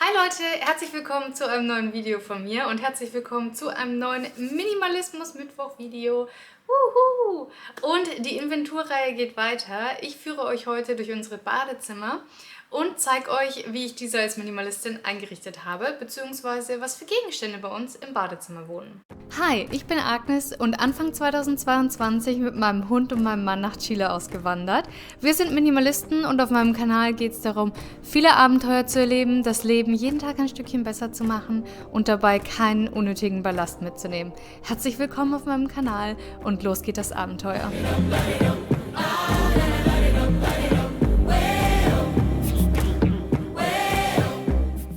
Hi Leute, herzlich willkommen zu einem neuen Video von mir und herzlich willkommen zu einem neuen Minimalismus-Mittwoch-Video. Wuhu! Und die Inventurreihe geht weiter. Ich führe euch heute durch unsere Badezimmer und zeige euch, wie ich diese als Minimalistin eingerichtet habe, beziehungsweise was für Gegenstände bei uns im Badezimmer wohnen. Hi, ich bin Agnes und Anfang 2022 mit meinem Hund und meinem Mann nach Chile ausgewandert. Wir sind Minimalisten und auf meinem Kanal geht es darum, viele Abenteuer zu erleben, das Leben jeden Tag ein Stückchen besser zu machen und dabei keinen unnötigen Ballast mitzunehmen. Herzlich willkommen auf meinem Kanal und los geht das Abenteuer.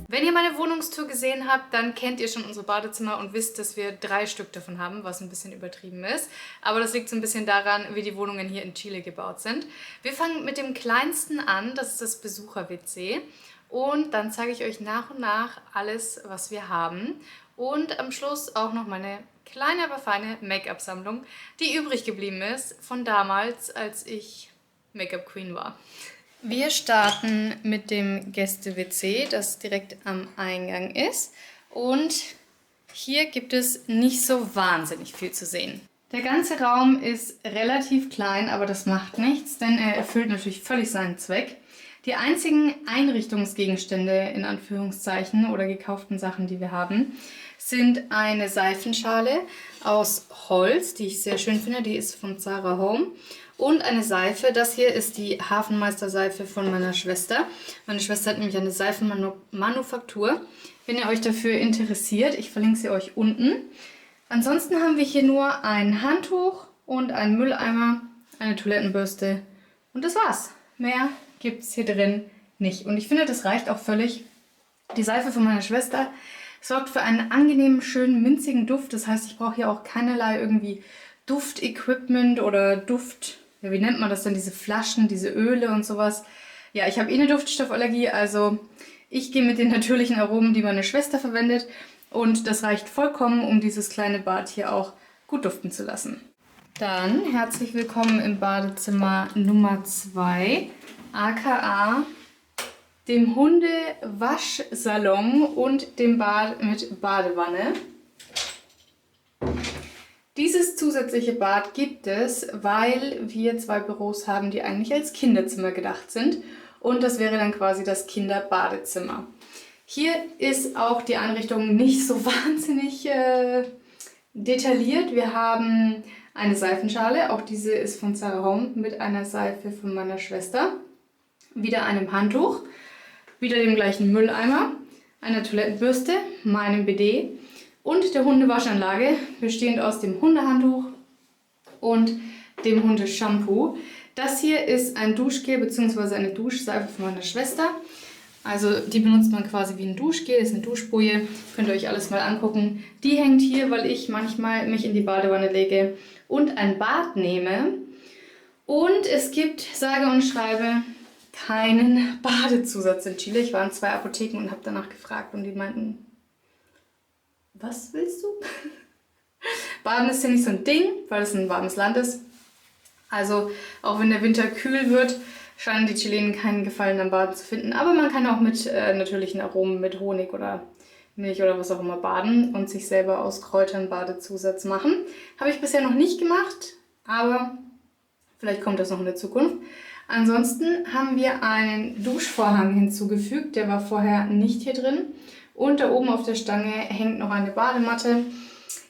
Wenn ihr meine Wohnungstour gesehen habt, dann kennt ihr schon unsere Badezimmer und wisst, dass wir 3 Stück davon haben, was ein bisschen übertrieben ist. Aber das liegt so ein bisschen daran, wie die Wohnungen hier in Chile gebaut sind. Wir fangen mit dem kleinsten an, das ist das Besucher-WC. Und dann zeige ich euch nach und nach alles, was wir haben. Und am Schluss auch noch meine kleine, aber feine Make-up-Sammlung, die übrig geblieben ist von damals, als ich Make-up-Queen war. Wir starten mit dem Gäste-WC, das direkt am Eingang ist. Und hier gibt es nicht so wahnsinnig viel zu sehen. Der ganze Raum ist relativ klein, aber das macht nichts, denn er erfüllt natürlich völlig seinen Zweck. Die einzigen Einrichtungsgegenstände, in Anführungszeichen, oder gekauften Sachen, die wir haben, sind eine Seifenschale aus Holz, die ich sehr schön finde, die ist von Zara Home. Und eine Seife, das hier ist die Hafenmeister-Seife von meiner Schwester. Meine Schwester hat nämlich eine Seifenmanufaktur. Wenn ihr euch dafür interessiert, ich verlinke sie euch unten. Ansonsten haben wir hier nur ein Handtuch und einen Mülleimer, eine Toilettenbürste und das war's. Mehr gibt es hier drin nicht. Und ich finde, das reicht auch völlig. Die Seife von meiner Schwester sorgt für einen angenehmen, schönen, minzigen Duft. Das heißt, ich brauche hier auch keinerlei irgendwie Duftequipment oder Duft... Ja, wie nennt man das denn? Diese Flaschen, diese Öle und sowas. Ja, ich habe eh eine Duftstoffallergie, also ich gehe mit den natürlichen Aromen, die meine Schwester verwendet. Und das reicht vollkommen, um dieses kleine Bad hier auch gut duften zu lassen. Dann herzlich willkommen im Badezimmer Nummer 2, aka dem Hundewaschsalon und dem Bad mit Badewanne. Dieses zusätzliche Bad gibt es, weil wir 2 Büros haben, die eigentlich als Kinderzimmer gedacht sind. Und das wäre dann quasi das Kinderbadezimmer. Hier ist auch die Einrichtung nicht so wahnsinnig detailliert. Wir haben eine Seifenschale, auch diese ist von Zara Home mit einer Seife von meiner Schwester. Wieder einem Handtuch, wieder dem gleichen Mülleimer, einer Toilettenbürste, meinem Bidet. Und der Hundewaschanlage, bestehend aus dem Hundehandtuch und dem Hundeshampoo. Das hier ist ein Duschgel bzw. eine Duschseife von meiner Schwester. Also die benutzt man quasi wie ein Duschgel, ist eine Duschboje. Könnt ihr euch alles mal angucken. Die hängt hier, weil ich manchmal mich in die Badewanne lege und ein Bad nehme. Und es gibt, sage und schreibe, keinen Badezusatz in Chile. Ich war in 2 Apotheken und habe danach gefragt und die meinten... Was willst du? Baden ist ja nicht so ein Ding, weil es ein warmes Land ist. Also auch wenn der Winter kühl wird, scheinen die Chilenen keinen Gefallen am Baden zu finden. Aber man kann auch mit natürlichen Aromen, mit Honig oder Milch oder was auch immer baden und sich selber aus Kräutern Badezusatz machen. Habe ich bisher noch nicht gemacht, aber vielleicht kommt das noch in der Zukunft. Ansonsten haben wir einen Duschvorhang hinzugefügt, der war vorher nicht hier drin. Und da oben auf der Stange hängt noch eine Badematte.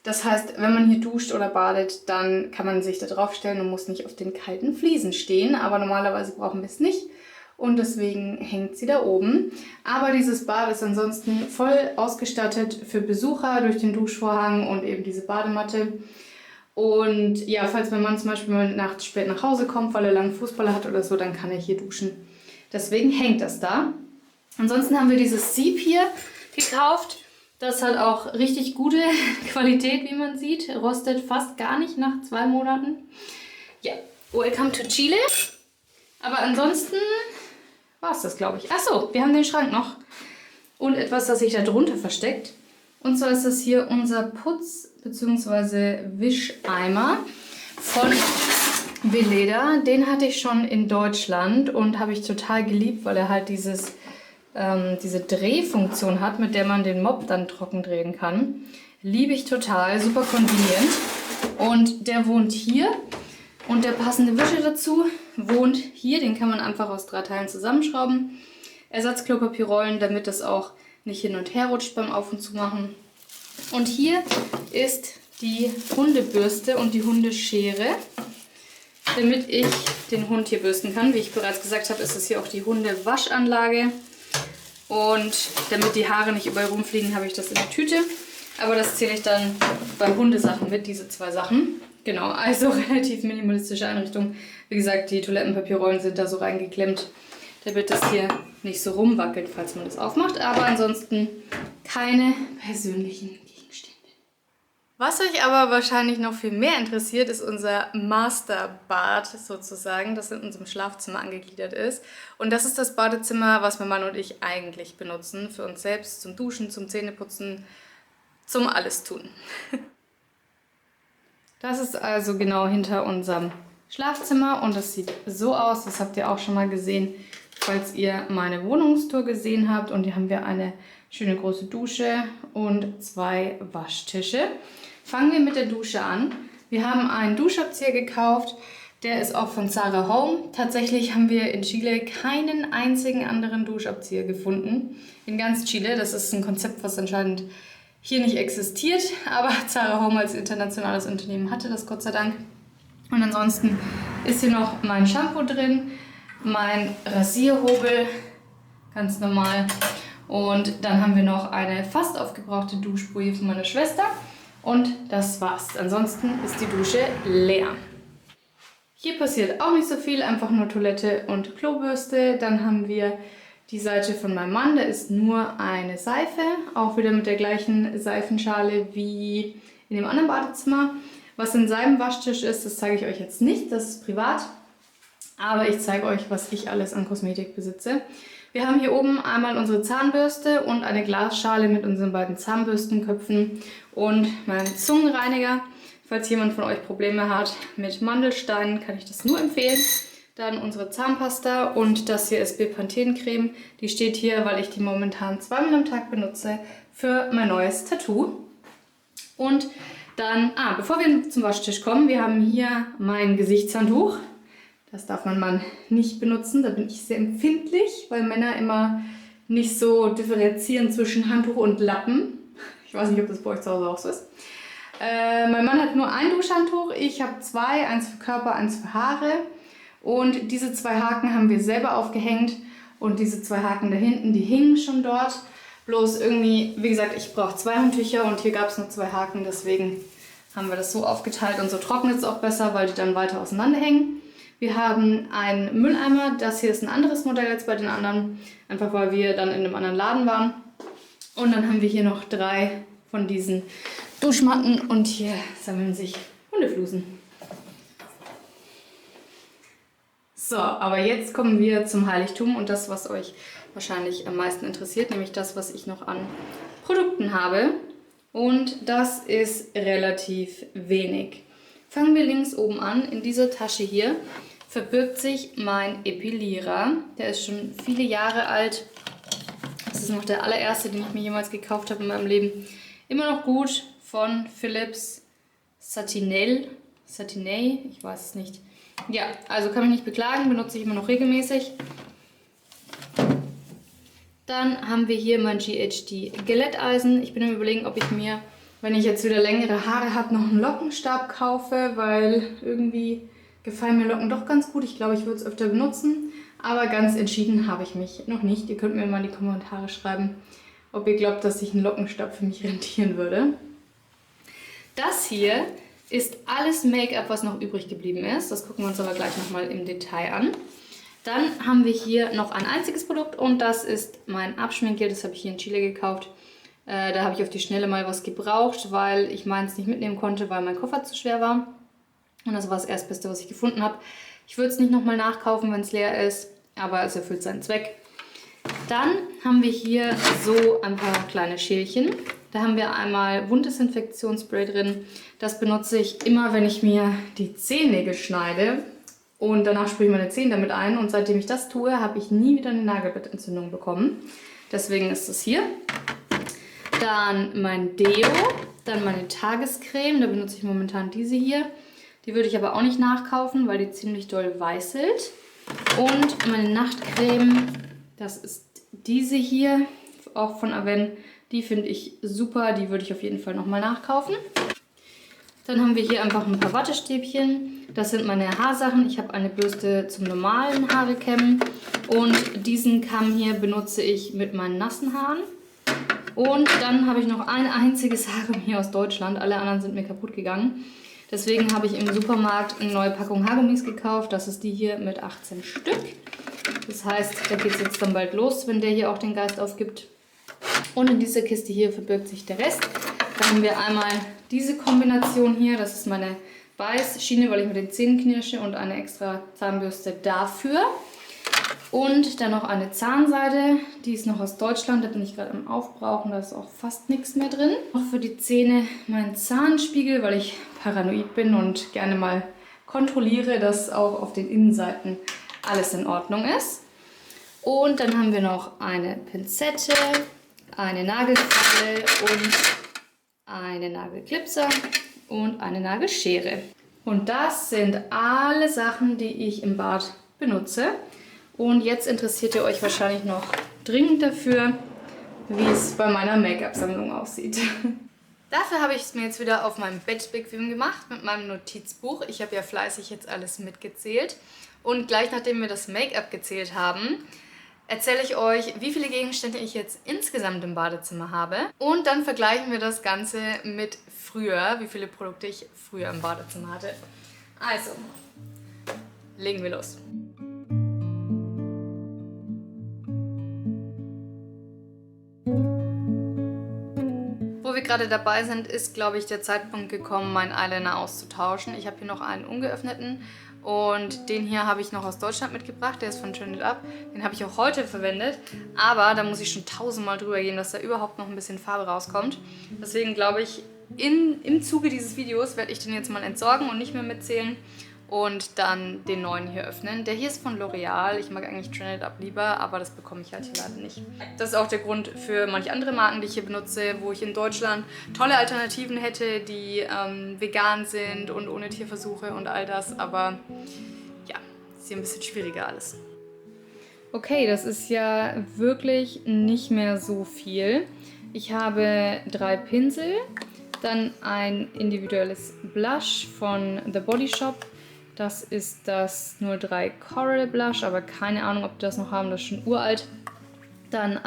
Das heißt, wenn man hier duscht oder badet, dann kann man sich da drauf stellen und muss nicht auf den kalten Fliesen stehen. Aber normalerweise brauchen wir es nicht und deswegen hängt sie da oben. Aber dieses Bad ist ansonsten voll ausgestattet für Besucher durch den Duschvorhang und eben diese Badematte. Und ja, falls mein Mann zum Beispiel mal nachts spät nach Hause kommt, weil er lange Fußballer hat oder so, dann kann er hier duschen. Deswegen hängt das da. Ansonsten haben wir dieses Sieb hier gekauft. Das hat auch richtig gute Qualität, wie man sieht. Rostet fast gar nicht nach 2 Monaten. Ja, welcome to Chile. Aber ansonsten war es das, glaube ich. Achso, wir haben den Schrank noch. Und etwas, das sich da drunter versteckt. Und zwar ist das hier unser Putz- bzw. Wischeimer von Veleda. Den hatte ich schon in Deutschland und habe ich total geliebt, weil er halt dieses diese Drehfunktion hat, mit der man den Mop dann trocken drehen kann. Liebe ich total, super convenient. Und der wohnt hier und der passende Wischer dazu wohnt hier. Den kann man einfach aus 3 Teilen zusammenschrauben. Ersatzklopapierrollen, damit das auch nicht hin und her rutscht beim Auf- und Zumachen. Und hier ist die Hundebürste und die Hundeschere, damit ich den Hund hier bürsten kann. Wie ich bereits gesagt habe, ist es hier auch die Hundewaschanlage. Und damit die Haare nicht überall rumfliegen, habe ich das in der Tüte. Aber das zähle ich dann bei Hundesachen mit, diese 2 Sachen. Genau, also relativ minimalistische Einrichtung. Wie gesagt, die Toilettenpapierrollen sind da so reingeklemmt, damit das hier nicht so rumwackelt, falls man das aufmacht. Aber ansonsten keine persönlichen Gegenstände. Was euch aber wahrscheinlich noch viel mehr interessiert, ist unser Masterbad sozusagen, das in unserem Schlafzimmer angegliedert ist. Und das ist das Badezimmer, was mein Mann und ich eigentlich benutzen, für uns selbst, zum Duschen, zum Zähneputzen, zum alles tun. Das ist also genau hinter unserem Schlafzimmer und das sieht so aus, das habt ihr auch schon mal gesehen, falls ihr meine Wohnungstour gesehen habt. Und hier haben wir eine schöne große Dusche und 2 Waschtische. Fangen wir mit der Dusche an. Wir haben einen Duschabzieher gekauft, der ist auch von Zara Home. Tatsächlich haben wir in Chile keinen einzigen anderen Duschabzieher gefunden. In ganz Chile, das ist ein Konzept, was anscheinend hier nicht existiert, aber Zara Home als internationales Unternehmen hatte das Gott sei Dank. Und ansonsten ist hier noch mein Shampoo drin, mein Rasierhobel, ganz normal. Und dann haben wir noch eine fast aufgebrauchte Duschbrühe von meiner Schwester. Und das war's. Ansonsten ist die Dusche leer. Hier passiert auch nicht so viel, einfach nur Toilette und Klobürste. Dann haben wir die Seite von meinem Mann, da ist nur eine Seife, auch wieder mit der gleichen Seifenschale wie in dem anderen Badezimmer. Was in seinem Waschtisch ist, das zeige ich euch jetzt nicht, das ist privat. Aber ich zeige euch, was ich alles an Kosmetik besitze. Wir haben hier oben einmal unsere Zahnbürste und eine Glasschale mit unseren beiden Zahnbürstenköpfen und meinem Zungenreiniger. Falls jemand von euch Probleme hat mit Mandelsteinen, kann ich das nur empfehlen. Dann unsere Zahnpasta und das hier ist Bepanthen-Creme. Die steht hier, weil ich die momentan 2-mal am Tag benutze für mein neues Tattoo. Und dann, bevor wir zum Waschtisch kommen, wir haben hier mein Gesichtshandtuch. Das darf mein Mann nicht benutzen, da bin ich sehr empfindlich, weil Männer immer nicht so differenzieren zwischen Handtuch und Lappen. Ich weiß nicht, ob das bei euch zu Hause auch so ist. Mein Mann hat nur ein Duschhandtuch, ich habe 2, eins für Körper, eins für Haare. Und diese 2 Haken haben wir selber aufgehängt und diese 2 Haken da hinten, die hingen schon dort. Bloß irgendwie, wie gesagt, ich brauche 2 Handtücher und hier gab es nur 2 Haken, deswegen haben wir das so aufgeteilt und so trocknet es auch besser, weil die dann weiter auseinander hängen. Wir haben einen Mülleimer, das hier ist ein anderes Modell als bei den anderen, einfach weil wir dann in einem anderen Laden waren. Und dann haben wir hier noch 3 von diesen Duschmatten und hier sammeln sich Hundeflusen. So, aber jetzt kommen wir zum Heiligtum und das, was euch wahrscheinlich am meisten interessiert, nämlich das, was ich noch an Produkten habe. Und das ist relativ wenig. Fangen wir links oben an. In dieser Tasche hier verbirgt sich mein Epilierer. Der ist schon viele Jahre alt. Das ist noch der allererste, den ich mir jemals gekauft habe in meinem Leben. Immer noch gut, von Philips Satinay, ich weiß es nicht. Ja, also kann mich nicht beklagen, benutze ich immer noch regelmäßig. Dann haben wir hier mein GHD Glätteisen. Ich bin am Überlegen, ob ich mir, wenn ich jetzt wieder längere Haare habe, noch einen Lockenstab kaufe, weil irgendwie gefallen mir Locken doch ganz gut. Ich glaube, ich würde es öfter benutzen, aber ganz entschieden habe ich mich noch nicht. Ihr könnt mir mal in die Kommentare schreiben, ob ihr glaubt, dass sich ein Lockenstab für mich rentieren würde. Das hier ist alles Make-up, was noch übrig geblieben ist. Das gucken wir uns aber gleich nochmal im Detail an. Dann haben wir hier noch ein einziges Produkt und das ist mein Abschminkgel. Das habe ich hier in Chile gekauft. Da habe ich auf die Schnelle mal was gebraucht, weil ich meins nicht mitnehmen konnte, weil mein Koffer zu schwer war. Und das war das Erstbeste, was ich gefunden habe. Ich würde es nicht nochmal nachkaufen, wenn es leer ist, aber es erfüllt seinen Zweck. Dann haben wir hier so ein paar kleine Schälchen. Da haben wir einmal Wunddesinfektionsspray drin. Das benutze ich immer, wenn ich mir die Zehennägel schneide. Und danach sprühe ich meine Zähne damit ein. Und seitdem ich das tue, habe ich nie wieder eine Nagelbettentzündung bekommen. Deswegen ist das hier. Dann mein Deo, dann meine Tagescreme. Da benutze ich momentan diese hier. Die würde ich aber auch nicht nachkaufen, weil die ziemlich doll weißelt. Und meine Nachtcreme, das ist diese hier, auch von Aven. Die finde ich super, die würde ich auf jeden Fall nochmal nachkaufen. Dann haben wir hier einfach ein paar Wattestäbchen. Das sind meine Haarsachen. Ich habe eine Bürste zum normalen Haare kämmen. Und diesen Kamm hier benutze ich mit meinen nassen Haaren. Und dann habe ich noch ein einziges Haargummi hier aus Deutschland. Alle anderen sind mir kaputt gegangen. Deswegen habe ich im Supermarkt eine neue Packung Haargummis gekauft. Das ist die hier mit 18 Stück. Das heißt, da geht es jetzt dann bald los, wenn der hier auch den Geist aufgibt. Und in dieser Kiste hier verbirgt sich der Rest. Dann haben wir einmal diese Kombination hier. Das ist meine Beißschiene, weil ich mit den Zähnen knirsche, und eine extra Zahnbürste dafür. Und dann noch eine Zahnseide. Die ist noch aus Deutschland. Da bin ich gerade am Aufbrauchen. Da ist auch fast nichts mehr drin. Auch für die Zähne mein Zahnspiegel, weil ich paranoid bin und gerne mal kontrolliere, dass auch auf den Innenseiten alles in Ordnung ist. Und dann haben wir noch eine Pinzette, eine Nagelfeile und eine Nagelklipser und eine Nagelschere. Und das sind alle Sachen, die ich im Bad benutze. Und jetzt interessiert ihr euch wahrscheinlich noch dringend dafür, wie es bei meiner Make-up-Sammlung aussieht. Dafür habe ich es mir jetzt wieder auf meinem Bett bequem gemacht mit meinem Notizbuch. Ich habe ja fleißig jetzt alles mitgezählt. Und gleich nachdem wir das Make-up gezählt haben, erzähle ich euch, wie viele Gegenstände ich jetzt insgesamt im Badezimmer habe. Und dann vergleichen wir das Ganze mit früher, wie viele Produkte ich früher im Badezimmer hatte. Also, legen wir los. Wo wir gerade dabei sind, ist, glaube ich, der Zeitpunkt gekommen, meinen Eyeliner auszutauschen. Ich habe hier noch einen ungeöffneten. Und den hier habe ich noch aus Deutschland mitgebracht, der ist von Turn It Up. Den habe ich auch heute verwendet, aber da muss ich schon 1000-mal drüber gehen, dass da überhaupt noch ein bisschen Farbe rauskommt. Deswegen glaube ich, im Zuge dieses Videos werde ich den jetzt mal entsorgen und nicht mehr mitzählen und dann den neuen hier öffnen. Der hier ist von L'Oreal. Ich mag eigentlich Turn It Up lieber, aber das bekomme ich halt hier leider nicht. Das ist auch der Grund für manche andere Marken, die ich hier benutze, wo ich in Deutschland tolle Alternativen hätte, die vegan sind und ohne Tierversuche und all das. Aber ja, ist hier ein bisschen schwieriger alles. Okay, das ist ja wirklich nicht mehr so viel. Ich habe 3 Pinsel, dann ein individuelles Blush von The Body Shop. Das ist das 03 Coral Blush, aber keine Ahnung, ob die das noch haben, das ist schon uralt. Dann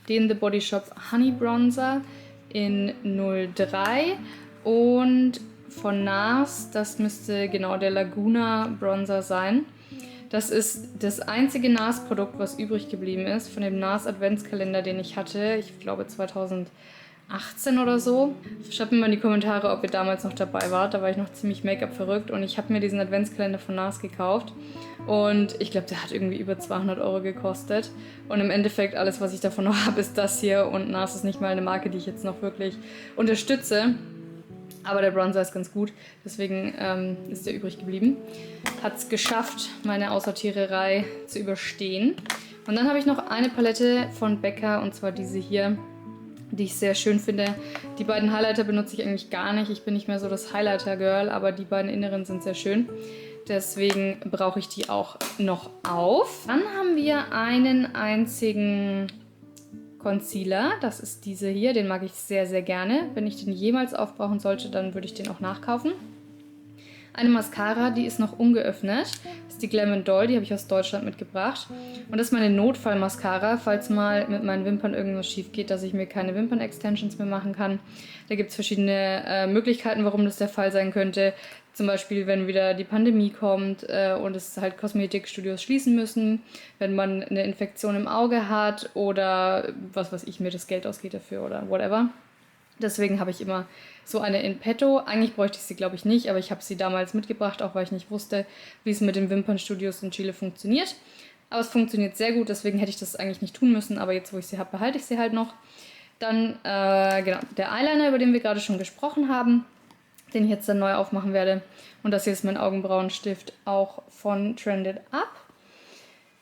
den The Body Shop Honey Bronzer in 03 und von NARS, das müsste genau der Laguna Bronzer sein. Das ist das einzige NARS-Produkt, was übrig geblieben ist von dem NARS Adventskalender, den ich hatte, ich glaube 2018 oder so. Schreibt mir mal in die Kommentare, ob ihr damals noch dabei wart. Da war ich noch ziemlich Make-up verrückt und ich habe mir diesen Adventskalender von NARS gekauft. Und ich glaube, der hat irgendwie über 200 € gekostet. Und im Endeffekt, alles, was ich davon noch habe, ist das hier. Und NARS ist nicht mal eine Marke, die ich jetzt noch wirklich unterstütze. Aber der Bronzer ist ganz gut, deswegen ist der übrig geblieben. Hat es geschafft, meine Aussortiererei zu überstehen. Und dann habe ich noch eine Palette von Becca, und zwar diese hier, die ich sehr schön finde. Die beiden Highlighter benutze ich eigentlich gar nicht. Ich bin nicht mehr so das Highlighter-Girl, aber die beiden inneren sind sehr schön. Deswegen brauche ich die auch noch auf. Dann haben wir einen einzigen Concealer. Das ist diese hier. Den mag ich sehr, sehr gerne. Wenn ich den jemals aufbrauchen sollte, dann würde ich den auch nachkaufen. Eine Mascara, die ist noch ungeöffnet. Das ist die Glam & Doll, die habe ich aus Deutschland mitgebracht. Und das ist meine Notfall-Mascara, falls mal mit meinen Wimpern irgendwas schief geht, dass ich mir keine Wimpern-Extensions mehr machen kann. Da gibt es verschiedene Möglichkeiten, warum das der Fall sein könnte. Zum Beispiel, wenn wieder die Pandemie kommt und es halt Kosmetikstudios schließen müssen, wenn man eine Infektion im Auge hat oder was weiß ich, mir das Geld ausgeht dafür oder whatever. Deswegen habe ich immer so eine in petto. Eigentlich bräuchte ich sie, glaube ich, nicht, aber ich habe sie damals mitgebracht, auch weil ich nicht wusste, wie es mit den Wimpernstudios in Chile funktioniert. Aber es funktioniert sehr gut, deswegen hätte ich das eigentlich nicht tun müssen, aber jetzt, wo ich sie habe, behalte ich sie halt noch. Dann, genau, der Eyeliner, über den wir gerade schon gesprochen haben. den ich jetzt dann neu aufmachen werde. Und das hier ist mein Augenbrauenstift, auch von Trended Up.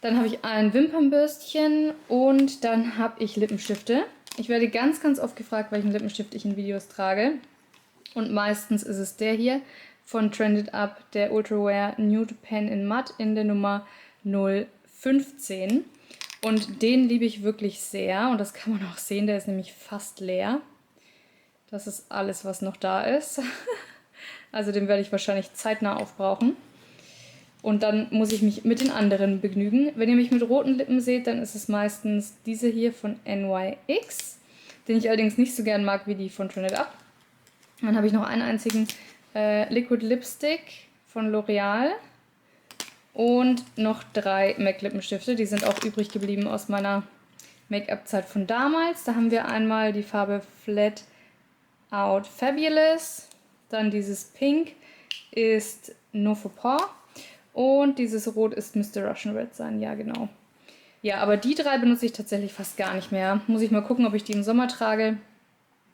Dann habe ich ein Wimpernbürstchen und dann habe ich Lippenstifte. Ich werde ganz, ganz oft gefragt, welchen Lippenstift ich in Videos trage. Und meistens ist es der hier von Trended Up, der Ultra Wear Nude Pen in Matte in der Nummer 015. Und den liebe ich wirklich sehr und das kann man auch sehen, der ist nämlich fast leer. Das ist alles, was noch da ist. Also den werde ich wahrscheinlich zeitnah aufbrauchen. Und dann muss ich mich mit den anderen begnügen. Wenn ihr mich mit roten Lippen seht, dann ist es meistens diese hier von NYX, den ich allerdings nicht so gern mag wie die von Trended Up. Dann habe ich noch einen einzigen Liquid Lipstick von L'Oreal und noch 3 MAC Lippenstifte. Die sind auch übrig geblieben aus meiner Make-up-Zeit von damals. Da haben wir einmal die Farbe Flat Out Fabulous, dann dieses Pink ist No Faux Pas und dieses Rot ist Mr. Russian Red sein, ja genau. Ja, aber die 3 benutze ich tatsächlich fast gar nicht mehr. Muss ich mal gucken, ob ich die im Sommer trage.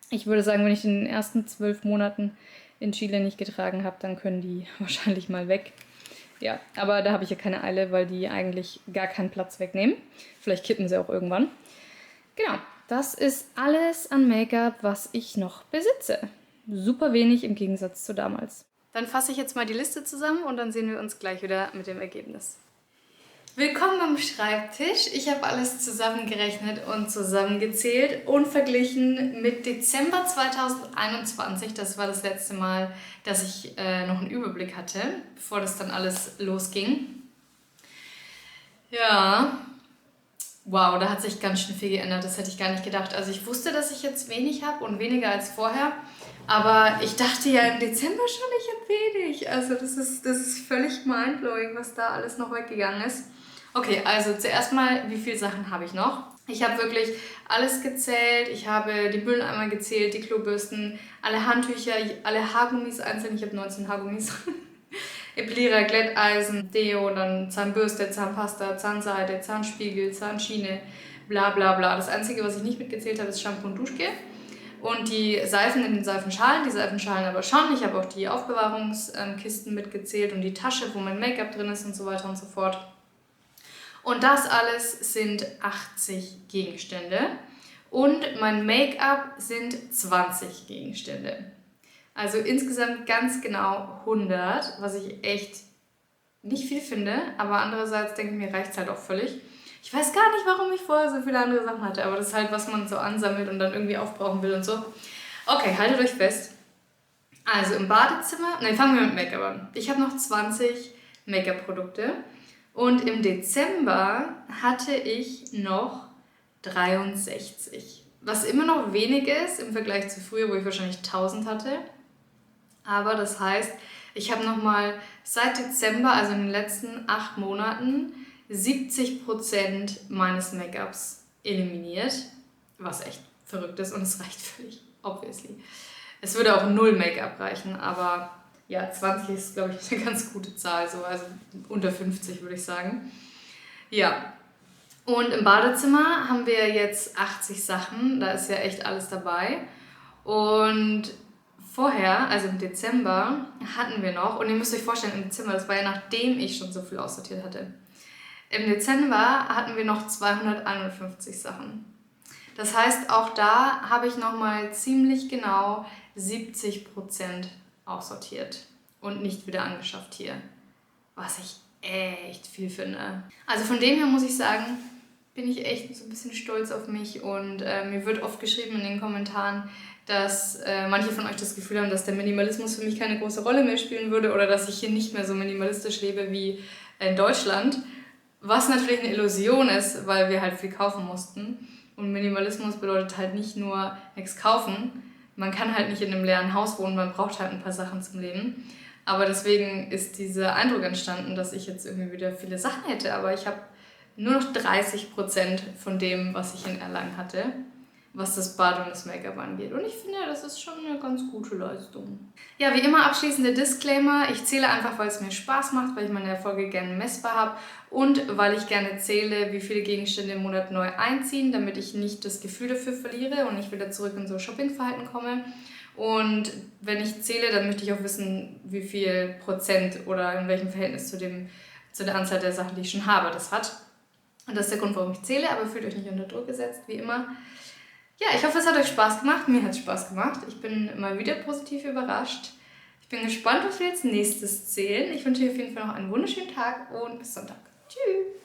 Ich würde sagen, wenn ich in den ersten 12 Monaten in Chile nicht getragen habe, dann können die wahrscheinlich mal weg. Ja, aber da habe ich ja keine Eile, weil die eigentlich gar keinen Platz wegnehmen. Vielleicht kippen sie auch irgendwann. Genau, das ist alles an Make-up, was ich noch besitze. Super wenig im Gegensatz zu damals. Dann fasse ich jetzt mal die Liste zusammen und dann sehen wir uns gleich wieder mit dem Ergebnis. Willkommen am Schreibtisch. Ich habe alles zusammengerechnet und zusammengezählt und verglichen mit Dezember 2021. Das war das letzte Mal, dass ich noch einen Überblick hatte, bevor das dann alles losging. Ja, wow, da hat sich ganz schön viel geändert. Das hätte ich gar nicht gedacht. Also ich wusste, dass ich jetzt wenig habe und weniger als vorher. Aber ich dachte ja im Dezember schon, ich habe wenig. Also das ist völlig mindblowing, was da alles noch weggegangen ist. Okay, also zuerst mal, wie viele Sachen habe ich noch? Ich habe wirklich alles gezählt. Ich habe die Mülleimer gezählt, die Klobürsten, alle Handtücher, alle Haargummis einzeln. Ich habe 19 Haargummis. Epilierer, Glätteisen, Deo, dann Zahnbürste, Zahnpasta, Zahnseide, Zahnspiegel, Zahnschiene, bla bla bla. Das Einzige, was ich nicht mitgezählt habe, ist Shampoo und Duschgel. Und die Seifen in den Seifenschalen, die Seifenschalen aber schon. Ich habe auch die Aufbewahrungskisten mitgezählt und die Tasche, wo mein Make-up drin ist und so weiter und so fort. Und das alles sind 80 Gegenstände und mein Make-up sind 20 Gegenstände. Also insgesamt ganz genau 100, was ich echt nicht viel finde, aber andererseits denke ich mir, reicht es halt auch völlig. Ich weiß gar nicht, warum ich vorher so viele andere Sachen hatte, aber das ist halt, was man so ansammelt und dann irgendwie aufbrauchen will und so. Okay, haltet euch fest. Also im Badezimmer, nein, fangen wir mit Make-up an. Ich habe noch 20 Make-up-Produkte. Und im Dezember hatte ich noch 63, was immer noch wenig ist im Vergleich zu früher, wo ich wahrscheinlich 1000 hatte. Aber das heißt, ich habe nochmal seit Dezember, also in den letzten 8 Monaten, 70% meines Make-ups eliminiert, was echt verrückt ist und es reicht völlig, obviously. Es würde auch 0 Make-up reichen, aber ja, 20 ist, glaube ich, eine ganz gute Zahl, so, also unter 50 würde ich sagen. Ja, und im Badezimmer haben wir jetzt 80 Sachen, da ist ja echt alles dabei. Und vorher, also im Dezember, hatten wir noch, und ihr müsst euch vorstellen, im Dezember, das war ja nachdem ich schon so viel aussortiert hatte. Im Dezember hatten wir noch 251 Sachen. Das heißt, auch da habe ich nochmal ziemlich genau 70% aussortiert und nicht wieder angeschafft hier, was ich echt viel finde. Also von dem her muss ich sagen, bin ich echt so ein bisschen stolz auf mich und mir wird oft geschrieben in den Kommentaren, dass manche von euch das Gefühl haben, dass der Minimalismus für mich keine große Rolle mehr spielen würde oder dass ich hier nicht mehr so minimalistisch lebe wie in Deutschland, was natürlich eine Illusion ist, weil wir halt viel kaufen mussten und Minimalismus bedeutet halt nicht nur nichts kaufen. Man kann halt nicht in einem leeren Haus wohnen, man braucht halt ein paar Sachen zum Leben. Aber deswegen ist dieser Eindruck entstanden, dass ich jetzt irgendwie wieder viele Sachen hätte. Aber ich habe nur noch 30% von dem, was ich in Erlangen hatte, was das Bad und das Make-up angeht. Und ich finde, das ist schon eine ganz gute Leistung. Ja, wie immer abschließende Disclaimer. Ich zähle einfach, weil es mir Spaß macht, weil ich meine Erfolge gerne messbar habe und weil ich gerne zähle, wie viele Gegenstände im Monat neu einziehen, damit ich nicht das Gefühl dafür verliere und nicht wieder zurück in so Shoppingverhalten komme. Und wenn ich zähle, dann möchte ich auch wissen, wie viel Prozent oder in welchem Verhältnis zu der Anzahl der Sachen, die ich schon habe, das hat. Und das ist der Grund, warum ich zähle, aber fühlt euch nicht unter Druck gesetzt, wie immer. Ja, ich hoffe, es hat euch Spaß gemacht. Mir hat es Spaß gemacht. Ich bin mal wieder positiv überrascht. Ich bin gespannt, was wir jetzt nächstes zählen. Ich wünsche euch auf jeden Fall noch einen wunderschönen Tag und bis Sonntag. Tschüss!